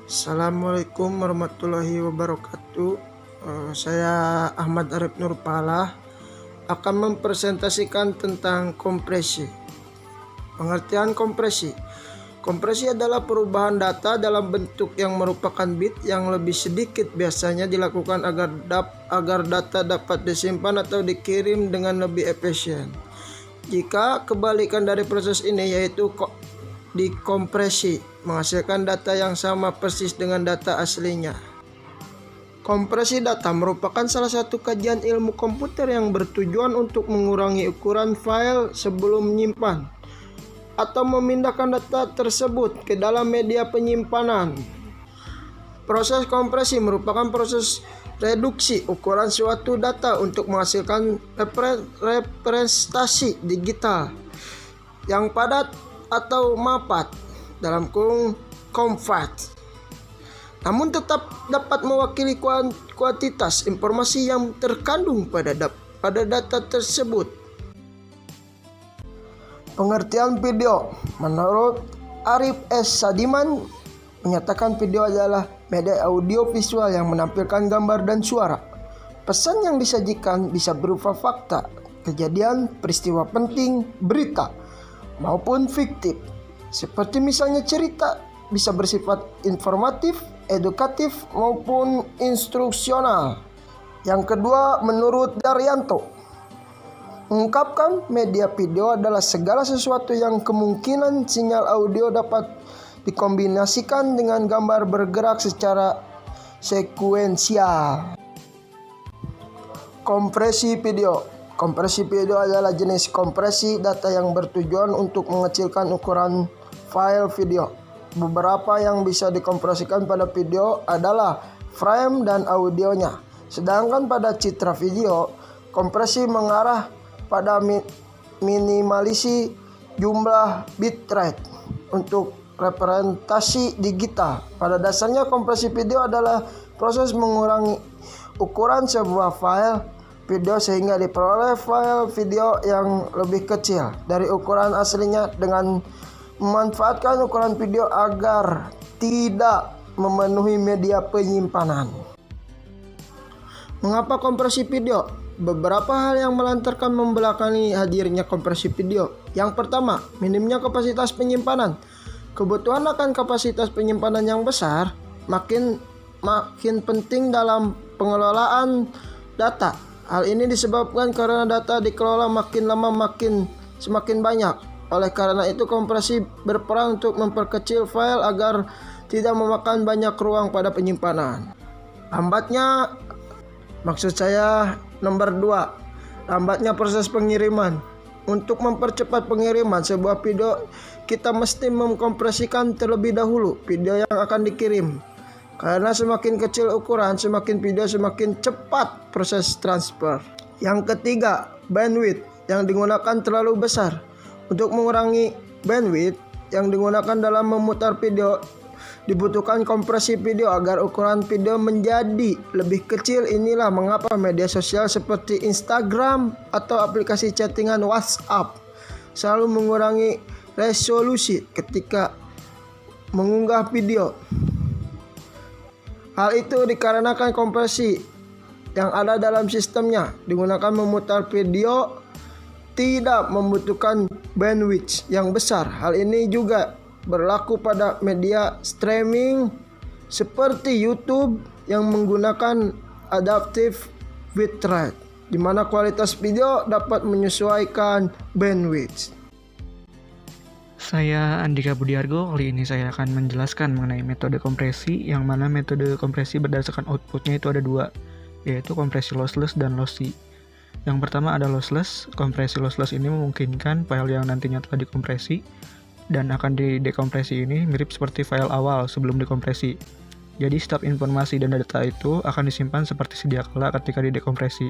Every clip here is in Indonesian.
Assalamualaikum warahmatullahi wabarakatuh. Saya Ahmad Arif Nurpala akan mempresentasikan tentang kompresi. Pengertian kompresi. Kompresi adalah perubahan data dalam bentuk yang merupakan bit yang lebih sedikit, biasanya dilakukan agar data dapat disimpan atau dikirim dengan lebih efisien. Jika kebalikan dari proses ini yaitu dikompresi, menghasilkan data yang sama persis dengan data aslinya. Kompresi data merupakan salah satu kajian ilmu komputer yang bertujuan untuk mengurangi ukuran file sebelum menyimpan atau memindahkan data tersebut ke dalam media penyimpanan. Proses kompresi merupakan proses reduksi ukuran suatu data untuk menghasilkan representasi digital yang padat atau mapat dalam kurung compact, namun tetap dapat mewakili kuantitas informasi yang terkandung pada data tersebut. Pengertian video. Menurut Arif S. Sadiman, menyatakan video adalah media audio visual yang menampilkan gambar dan suara. Pesan yang disajikan bisa berupa fakta, kejadian, peristiwa penting, berita, maupun fiktif. Seperti misalnya cerita bisa bersifat informatif, edukatif, maupun instruksional. Yang kedua, menurut Daryanto, mengungkapkan media video adalah segala sesuatu yang kemungkinan sinyal audio dapat dikombinasikan dengan gambar bergerak secara sekuensial. Kompresi video. Kompresi video adalah jenis kompresi data yang bertujuan untuk mengecilkan ukuran file video. Beberapa yang bisa dikompresikan pada video adalah frame dan audionya. Sedangkan pada citra video, kompresi mengarah pada minimalisi jumlah bitrate untuk representasi digital. Pada dasarnya kompresi video adalah proses mengurangi ukuran sebuah file video sehingga diperoleh file video yang lebih kecil dari ukuran aslinya dengan memanfaatkan ukuran video agar tidak memenuhi media penyimpanan. Mengapa kompresi video? Beberapa hal yang melantarkan membelakangi hadirnya kompresi video. Yang pertama, minimnya kapasitas penyimpanan. Kebutuhan akan kapasitas penyimpanan yang besar makin penting dalam pengelolaan data. Hal ini disebabkan karena data dikelola makin lama semakin banyak. Oleh karena itu, kompresi berperan untuk memperkecil file agar tidak memakan banyak ruang pada penyimpanan. Nomor 2, lambatnya proses pengiriman. Untuk mempercepat pengiriman sebuah video, kita mesti mengkompresikan terlebih dahulu video yang akan dikirim. Karena semakin kecil ukuran, semakin cepat proses transfer. Yang ketiga, bandwidth yang digunakan terlalu besar. Untuk mengurangi bandwidth yang digunakan dalam memutar video, dibutuhkan kompresi video agar ukuran video menjadi lebih kecil. Inilah mengapa media sosial seperti Instagram atau aplikasi chattingan WhatsApp selalu mengurangi resolusi ketika mengunggah video. Hal itu dikarenakan kompresi yang ada dalam sistemnya digunakan memutar video tidak membutuhkan bandwidth yang besar. Hal ini juga berlaku pada media streaming seperti YouTube yang menggunakan adaptive bitrate, di mana kualitas video dapat menyesuaikan bandwidth. Saya Andika Budiargo. Kali ini saya akan menjelaskan mengenai metode kompresi, yang mana metode kompresi berdasarkan outputnya itu ada dua, yaitu kompresi lossless dan lossy. Yang pertama ada lossless. Kompresi lossless ini memungkinkan file yang nantinya telah dikompresi dan akan didekompresi ini mirip seperti file awal sebelum dikompresi. Jadi setiap informasi dan data itu akan disimpan seperti sedia kala ketika didekompresi.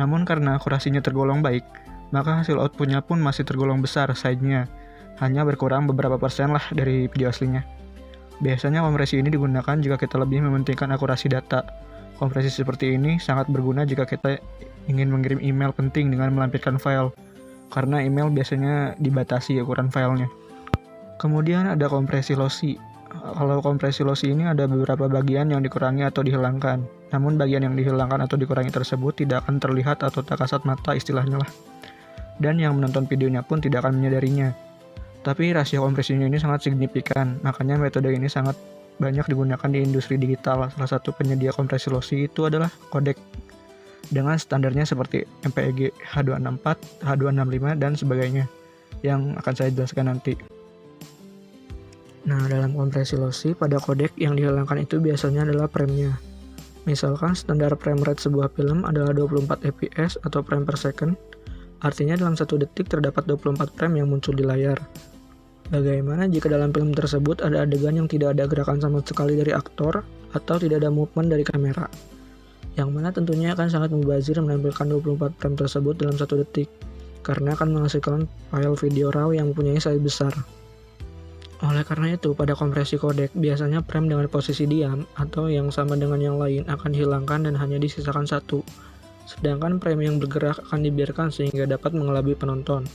Namun karena akurasinya tergolong baik, maka hasil outputnya pun masih tergolong besar size-nya, hanya berkurang beberapa persen lah dari video aslinya. Biasanya kompresi ini digunakan jika kita lebih mementingkan akurasi data. Kompresi seperti ini sangat berguna jika kita ingin mengirim email penting dengan melampirkan file, karena email biasanya dibatasi ukuran filenya. Kemudian ada kompresi lossy. kalau kompresi lossy ini ada beberapa bagian yang dikurangi atau dihilangkan. Namun bagian yang dihilangkan atau dikurangi tersebut tidak akan terlihat atau tak kasat mata istilahnya lah. Dan yang menonton videonya pun tidak akan menyadarinya. Tapi rasio kompresinya ini sangat signifikan, makanya metode ini sangat banyak digunakan di industri digital. Salah satu penyedia kompresi lossy itu adalah Codec dengan standarnya seperti MPEG H264, H265, dan sebagainya yang akan saya jelaskan nanti. Nah, dalam kompresi lossy pada codec yang dihilangkan itu biasanya adalah frame-nya. Misalkan standar frame rate sebuah film adalah 24 fps atau frame per second, artinya dalam 1 detik terdapat 24 frame yang muncul di layar. Bagaimana jika dalam film tersebut ada adegan yang tidak ada gerakan sama sekali dari aktor atau tidak ada movement dari kamera? Yang mana tentunya akan sangat mubazir menampilkan 24 frame tersebut dalam 1 detik, karena akan menghasilkan file video RAW yang mempunyai size besar. Oleh karena itu, pada kompresi codec, biasanya frame dengan posisi diam atau yang sama dengan yang lain akan dihilangkan dan hanya disisakan satu. Sedangkan frame yang bergerak akan dibiarkan sehingga dapat mengelabui penonton,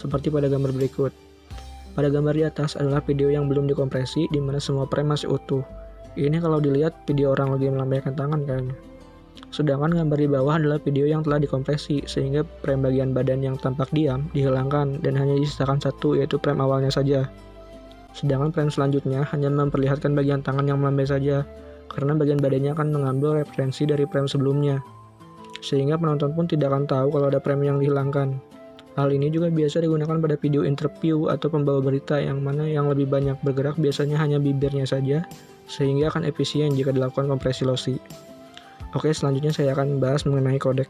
seperti pada gambar berikut. Pada gambar di atas adalah video yang belum dikompresi, di mana semua frame masih utuh. Ini kalau dilihat video orang lagi melambaikan tangan kayaknya. Sedangkan gambar di bawah adalah video yang telah dikompresi, sehingga frame bagian badan yang tampak diam dihilangkan dan hanya disisakan satu, yaitu frame awalnya saja. Sedangkan frame selanjutnya hanya memperlihatkan bagian tangan yang melambai saja, karena bagian badannya akan mengambil referensi dari frame sebelumnya, sehingga penonton pun tidak akan tahu kalau ada frame yang dihilangkan. Hal ini juga biasa digunakan pada video interview atau pembawa berita yang mana yang lebih banyak bergerak biasanya hanya bibirnya saja, sehingga akan efisien jika dilakukan kompresi lossy. Oke, selanjutnya saya akan membahas mengenai codec.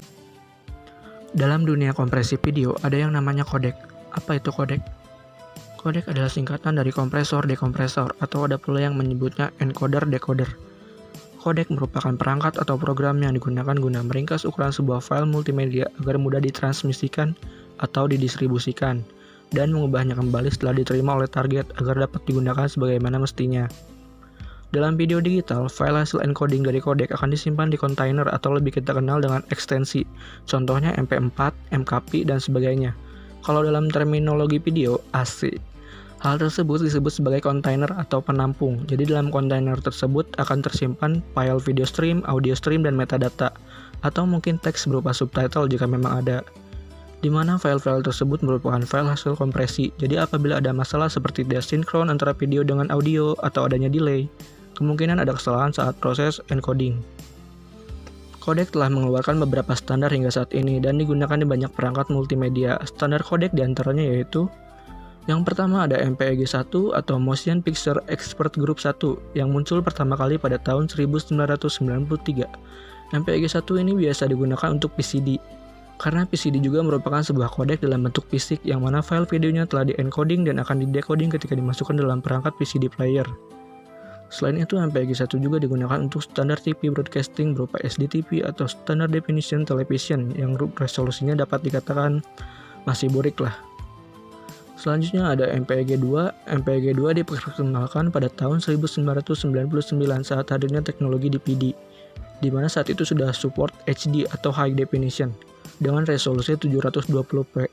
Dalam dunia kompresi video ada yang namanya codec. Apa itu codec? Codec adalah singkatan dari kompresor dekompresor, atau ada pula yang menyebutnya encoder decoder. Codec merupakan perangkat atau program yang digunakan guna meringkas ukuran sebuah file multimedia agar mudah ditransmisikan atau didistribusikan, dan mengubahnya kembali setelah diterima oleh target agar dapat digunakan sebagaimana mestinya. Dalam video digital, file hasil encoding dari codec akan disimpan di kontainer atau lebih kita kenal dengan ekstensi, contohnya MP4, MKP, dan sebagainya. Kalau dalam terminologi video, AC. Hal tersebut disebut sebagai kontainer atau penampung. Jadi dalam kontainer tersebut akan tersimpan file video stream, audio stream, dan metadata, atau mungkin teks berupa subtitle jika memang ada. Di mana file-file tersebut merupakan file hasil kompresi. Jadi apabila ada masalah seperti desinkron antara video dengan audio atau adanya delay, kemungkinan ada kesalahan saat proses encoding. Codec telah mengeluarkan beberapa standar hingga saat ini dan digunakan di banyak perangkat multimedia. Standar codec diantaranya yaitu yang pertama ada MPEG 1 atau Motion Picture Expert Group 1 yang muncul pertama kali pada tahun 1993. MPEG 1 ini biasa digunakan untuk PCD. Karena PCD juga merupakan sebuah codec dalam bentuk fisik yang mana file videonya telah di-encoding dan akan di-decoding ketika dimasukkan dalam perangkat PCD player. Selain itu, MPEG 1 juga digunakan untuk standar TV broadcasting berupa SDTV atau Standard Definition Television yang resolusinya dapat dikatakan masih burik lah. Selanjutnya ada MPEG 2. MPEG 2 diperkenalkan pada tahun 1999 saat hadirnya teknologi DPD, di mana saat itu sudah support HD atau High Definition dengan resolusi 720p.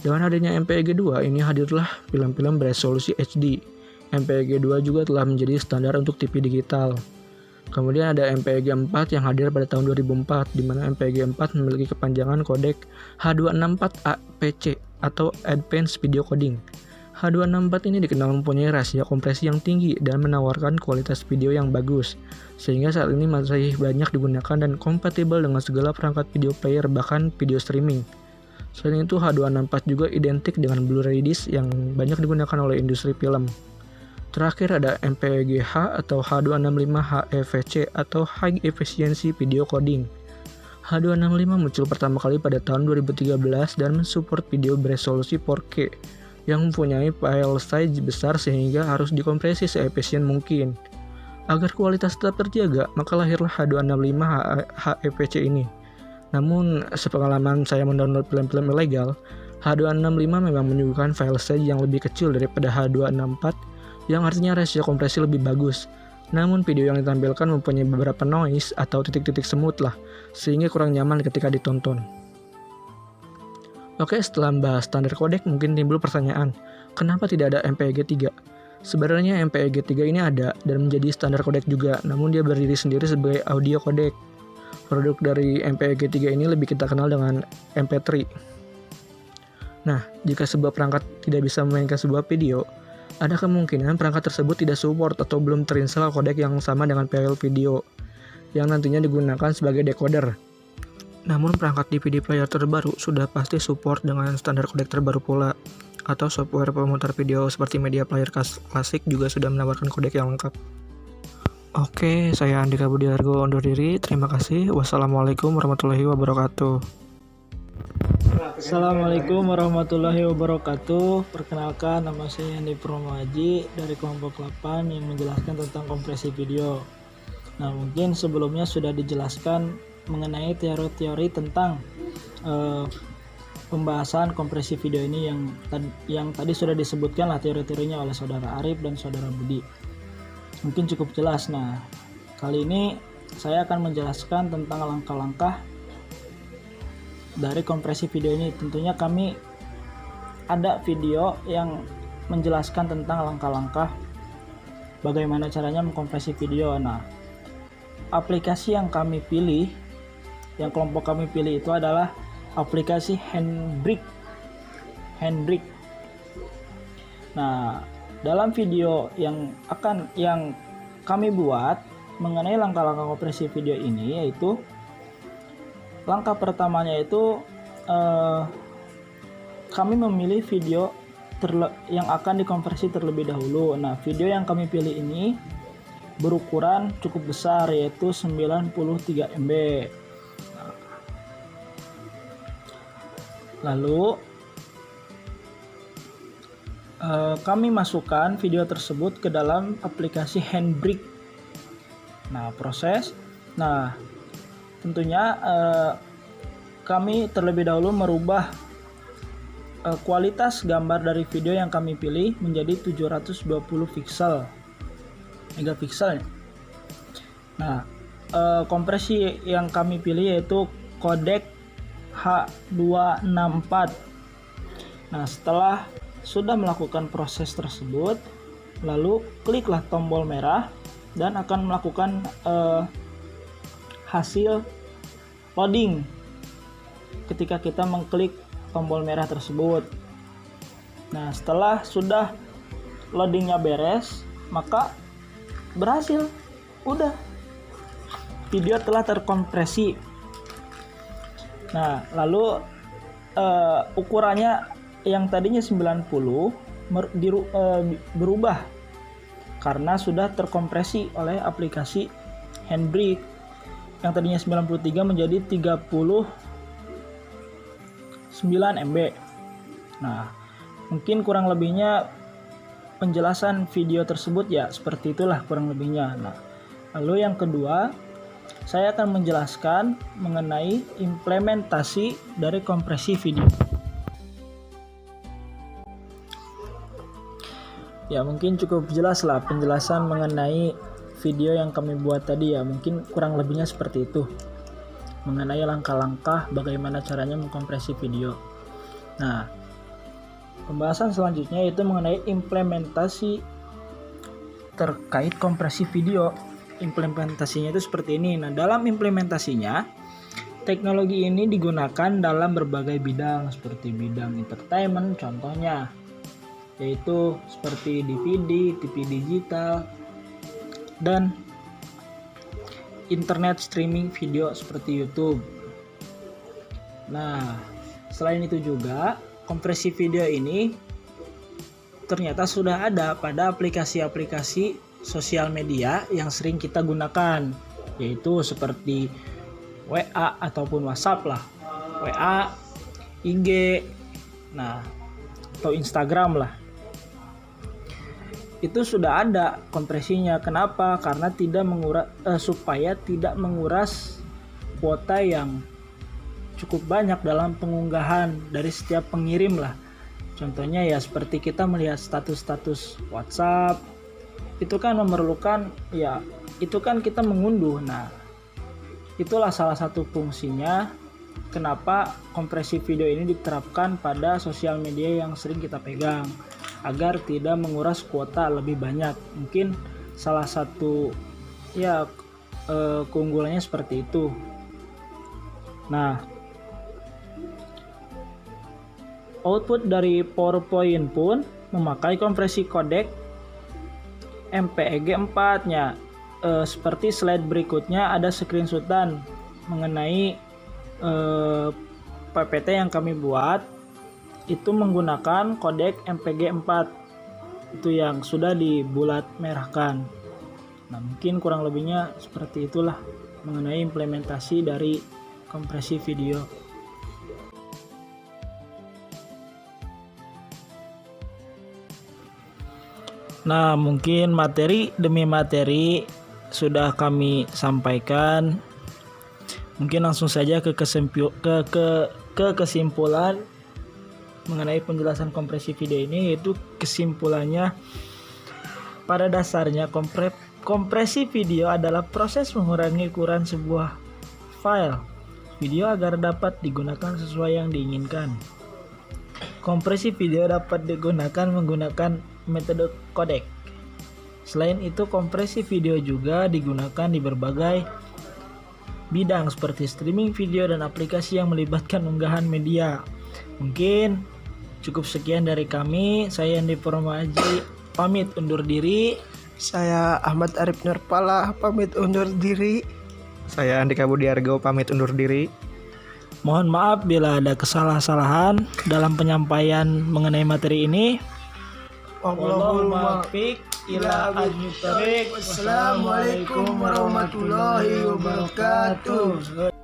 Dengan adanya MPEG 2 ini hadirlah film-film beresolusi HD. MPEG 2 juga telah menjadi standar untuk TV digital. Kemudian ada MPEG 4 yang hadir pada tahun 2004, di mana MPEG 4 memiliki kepanjangan kodek H264APC atau Advanced Video Coding. H264 ini dikenal mempunyai rasio kompresi yang tinggi dan menawarkan kualitas video yang bagus, sehingga saat ini masih banyak digunakan dan kompatibel dengan segala perangkat video player bahkan video streaming. Selain itu, H264 juga identik dengan Blu-ray disc yang banyak digunakan oleh industri film. Terakhir ada MPEG-H atau H265HEVC atau High Efficiency Video Coding. H265 muncul pertama kali pada tahun 2013 dan mensupport video beresolusi 4K yang mempunyai file size besar sehingga harus dikompresi seefisien mungkin. Agar kualitas tetap terjaga, maka lahirlah H265HEVC ini. Namun, sepengalaman saya mendownload film-film ilegal, H265 memang menyuguhkan file size yang lebih kecil daripada H264, yang artinya rasio kompresi lebih bagus. Namun video yang ditampilkan mempunyai beberapa noise atau titik-titik semut lah, sehingga kurang nyaman ketika ditonton. Oke, setelah membahas standar codec mungkin timbul pertanyaan, kenapa tidak ada MPEG 3? Sebenarnya MPEG-3 ini ada dan menjadi standar kodek juga, namun dia berdiri sendiri sebagai audio kodek. Produk dari MPEG-3 ini lebih kita kenal dengan MP3. Nah, jika sebuah perangkat tidak bisa memainkan sebuah video, ada kemungkinan perangkat tersebut tidak support atau belum terinstall kodek yang sama dengan file video, yang nantinya digunakan sebagai decoder. Namun perangkat DVD player terbaru sudah pasti support dengan standar kodek terbaru pula, atau software pemutar video seperti Media Player Classic juga sudah menawarkan kodek yang lengkap. Oke, saya Andika Budiargo undur diri. Terima kasih. Wassalamualaikum warahmatullahi wabarakatuh. Assalamualaikum warahmatullahi wabarakatuh. Perkenalkan, nama saya Andi Purnomaji dari kelompok 8 yang menjelaskan tentang kompresi video. Nah, mungkin sebelumnya sudah dijelaskan mengenai teori-teori tentang pembahasan kompresi video ini yang tadi sudah disebutkan lah teori-teorinya oleh saudara Arif dan saudara Budi. Mungkin cukup jelas. Nah, kali ini saya akan menjelaskan tentang langkah-langkah dari kompresi video ini. Tentunya kami ada video yang menjelaskan tentang langkah-langkah bagaimana caranya mengkompresi video. Nah, aplikasi yang kami pilih, yang kelompok kami pilih itu adalah aplikasi Handbrake. Nah, dalam video yang kami buat mengenai langkah-langkah kompresi video ini, yaitu langkah pertamanya itu kami memilih video yang akan dikonversi terlebih dahulu. Nah, video yang kami pilih ini berukuran cukup besar, yaitu 93 MB. Lalu kami masukkan video tersebut ke dalam aplikasi Handbrake. Nah, tentunya kami terlebih dahulu merubah kualitas gambar dari video yang kami pilih menjadi 720 megapiksel. Nah, kompresi yang kami pilih yaitu kodek H264. Nah, setelah sudah melakukan proses tersebut, lalu kliklah tombol merah dan akan melakukan hasil loading ketika kita mengklik tombol merah tersebut. Nah, setelah sudah loadingnya beres, maka berhasil, udah, video telah terkompresi. Nah, lalu ukurannya yang tadinya 90 berubah karena sudah terkompresi oleh aplikasi Handbrake. Yang tadinya 93 menjadi 39 MB. Nah, mungkin kurang lebihnya penjelasan video tersebut ya seperti itulah kurang lebihnya. Nah, lalu yang kedua, saya akan menjelaskan mengenai implementasi dari kompresi video. Ya, mungkin cukup jelas lah penjelasan mengenai video yang kami buat tadi ya. Mungkin kurang lebihnya seperti itu. Mengenai langkah-langkah bagaimana caranya mengkompresi video. Nah, pembahasan selanjutnya yaitu mengenai implementasi terkait kompresi video. Implementasinya itu seperti ini. Nah, dalam implementasinya, teknologi ini digunakan dalam berbagai bidang seperti bidang entertainment contohnya, yaitu seperti DVD, TV digital, dan internet streaming video seperti YouTube. Nah, selain itu juga kompresi video ini ternyata sudah ada pada aplikasi-aplikasi sosial media yang sering kita gunakan, yaitu seperti WA ataupun WhatsApp lah, WA, IG, nah, atau Instagram lah. Itu sudah ada kompresinya. Kenapa? Karena supaya tidak menguras kuota yang cukup banyak dalam pengunggahan dari setiap pengirim lah. Contohnya ya seperti kita melihat status-status WhatsApp, itu kan memerlukan, ya itu kan kita mengunduh. Nah, itulah salah satu fungsinya kenapa kompresi video ini diterapkan pada sosial media yang sering kita pegang. agar tidak menguras kuota lebih banyak. Mungkin salah satu ya keunggulannya seperti itu. Nah, output dari PowerPoint pun memakai kompresi kodek MPEG 4-nya. Seperti slide berikutnya ada screenshotan mengenai PPT yang kami buat itu menggunakan kodek MPG 4 itu yang sudah dibulat merahkan. Nah, mungkin kurang lebihnya seperti itulah mengenai implementasi dari kompresi video. Nah, mungkin materi demi materi sudah kami sampaikan. Mungkin langsung saja ke kesimpulan mengenai penjelasan kompresi video ini, yaitu kesimpulannya pada dasarnya kompresi video adalah proses mengurangi ukuran sebuah file video agar dapat digunakan sesuai yang diinginkan. Kompresi video dapat digunakan menggunakan metode codec. Selain itu, kompresi video juga digunakan di berbagai bidang seperti streaming video dan aplikasi yang melibatkan unggahan media. Mungkin cukup sekian dari kami. Saya Andi Purnomaji pamit undur diri. Saya Ahmad Arif Nurpala pamit undur diri. Saya Andika Budiargo pamit undur diri. Mohon maaf bila ada kesalahan dalam penyampaian mengenai materi ini. Wallahul muwaffiq ila aqwamit thoriq. Wassalamualaikum warahmatullahi wabarakatuh.